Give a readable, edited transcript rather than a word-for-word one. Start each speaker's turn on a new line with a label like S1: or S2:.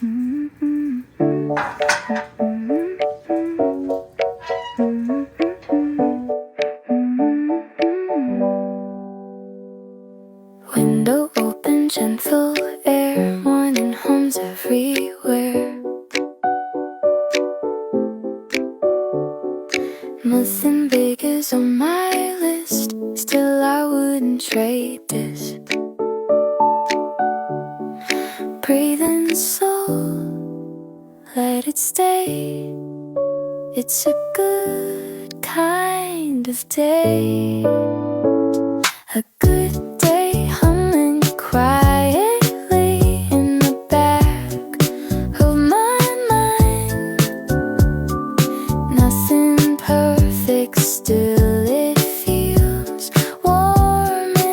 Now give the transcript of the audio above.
S1: Window open, gentle air, morning homes everywhere. Nothing big is on my list, still I wouldn't trade this. Breathe in the soul, let it stay. It's a good kind of day.